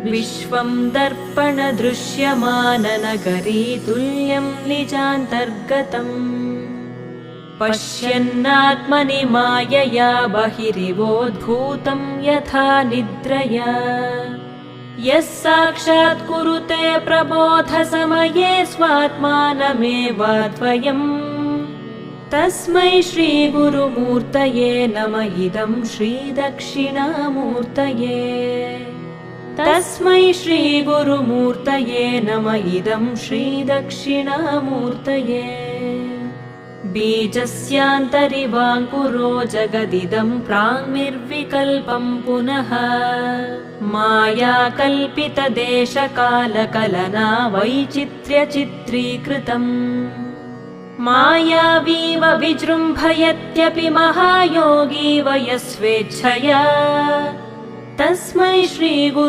विश्वं दर्पणदृश्यमाननगरी तुल्यं निजान्तर्गतम् पश्यन्नात्मनि मायया बहिरिवोद्भूतं यथा निद्रया यः साक्षात् कुरुते प्रबोधसमये स्वात्मानमेवाद्वयम् तस्मै श्रीगुरुमूर्तये नम इदं श्रीदक्षिणामूर्तये तस्मै श्रीगुरुमूर्तये नम इदं श्रीदक्षिणामूर्तये बीजस्यान्तरिवाङ्कुरो जगदिदं प्राङ्निर्विकल्पं पुनः मायाकल्पितदेशकालकलना वैचित्र्यचित्रीकृतम् मायावीव विजृम्भयत्यपि महायोगी वयस्वेच्छया तस्मै श्रीगुरु